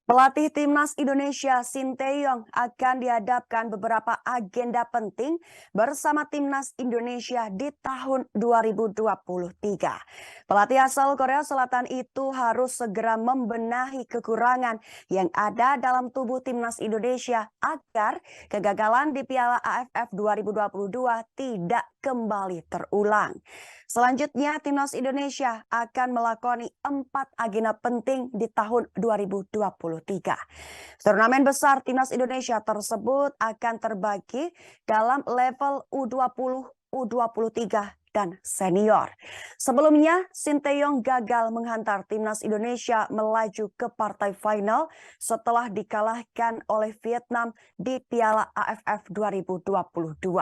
Pelatih Timnas Indonesia Sinteyong akan dihadapkan beberapa agenda penting bersama Timnas Indonesia di tahun 2023. Pelatih asal Korea Selatan itu harus segera membenahi kekurangan yang ada dalam tubuh Timnas Indonesia agar kegagalan di Piala AFF 2022 tidak kembali terulang. Selanjutnya, Timnas Indonesia akan melakoni 4 agenda penting di tahun 2023. Turnamen besar Timnas Indonesia tersebut akan terbagi dalam level U20, U23, dan senior. Sebelumnya, Sinteyong gagal menghantar Timnas Indonesia melaju ke partai final setelah dikalahkan oleh Vietnam di Piala AFF 2022.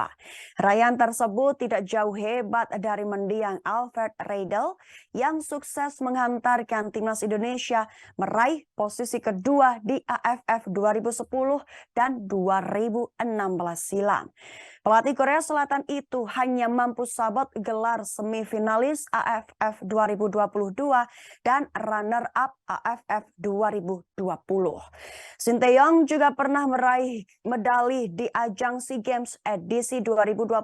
Raihan tersebut tidak jauh hebat dari mendiang Alfred Riedel yang sukses menghantarkan Timnas Indonesia meraih posisi kedua di AFF 2010 dan 2016 silam. Pelatih Korea Selatan itu hanya mampu sabot gelar semifinalis AFF 2022 dan runner-up AFF 2020. Sinteyong juga pernah meraih medali di ajang SEA Games edisi 2021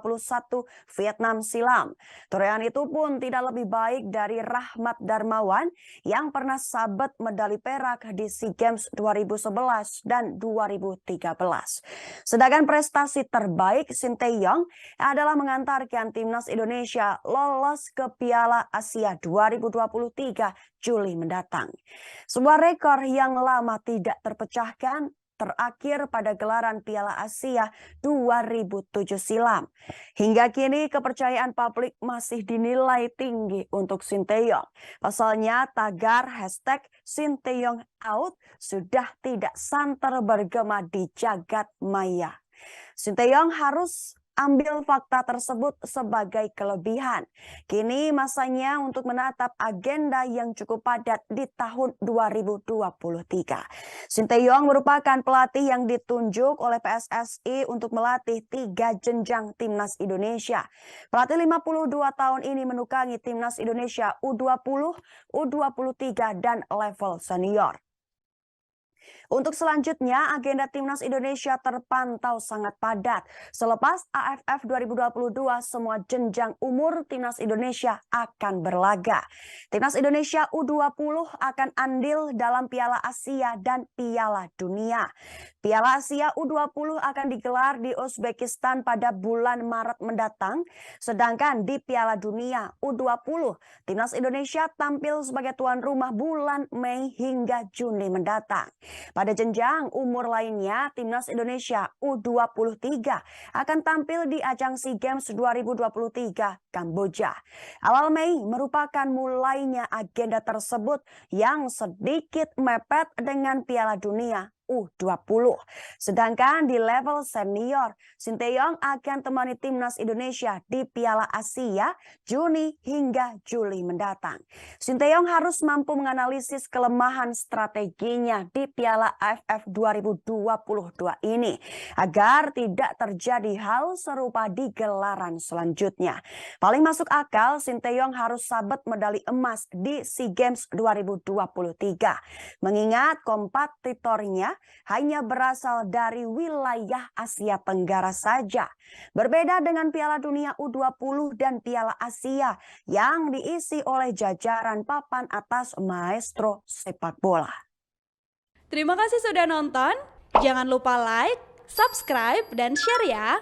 Vietnam silam. Torehan itu pun tidak lebih baik dari Rahmat Darmawan yang pernah sabet medali perak di SEA Games 2011 dan 2013. Sedangkan prestasi terbaik Sinteyong adalah mengantarkan Timnas Indonesia lolos ke Piala Asia 2023 Juli mendatang. Sebuah rekor yang lama tidak terpecahkan terakhir pada gelaran Piala Asia 2007 silam. Hingga kini kepercayaan publik masih dinilai tinggi untuk Sinteyong. Pasalnya tagar #Sinteyong out sudah tidak santer bergema di jagat maya. Sinteyong harus ambil fakta tersebut sebagai kelebihan. Kini masanya untuk menatap agenda yang cukup padat di tahun 2023. Sinteyong merupakan pelatih yang ditunjuk oleh PSSI untuk melatih 3 jenjang Timnas Indonesia. Pelatih 52 tahun ini menukangi Timnas Indonesia U20, U23, dan level senior. Untuk selanjutnya, agenda Timnas Indonesia terpantau sangat padat. Selepas AFF 2022, semua jenjang umur Timnas Indonesia akan berlaga. Timnas Indonesia U20 akan andil dalam Piala Asia dan Piala Dunia. Piala Asia U20 akan digelar di Uzbekistan pada bulan Maret mendatang. Sedangkan di Piala Dunia U20, Timnas Indonesia tampil sebagai tuan rumah bulan Mei hingga Juni mendatang. Pada jenjang umur lainnya, Timnas Indonesia U23 akan tampil di ajang SEA Games 2023 Kamboja. Awal Mei merupakan mulainya agenda tersebut yang sedikit mepet dengan Piala Dunia U20. Sedangkan di level senior, Sinteyong akan temani Timnas Indonesia di Piala Asia Juni hingga Juli mendatang. Sinteyong harus mampu menganalisis kelemahan strateginya di Piala AFF 2022 ini agar tidak terjadi hal serupa di gelaran selanjutnya. Paling masuk akal, Sinteyong harus sabet medali emas di SEA Games 2023. Mengingat kompetitornya hanya berasal dari wilayah Asia Tenggara saja. Berbeda dengan Piala Dunia U20 dan Piala Asia yang diisi oleh jajaran papan atas maestro sepak bola. Terima kasih sudah nonton. Jangan lupa like, subscribe, dan share ya.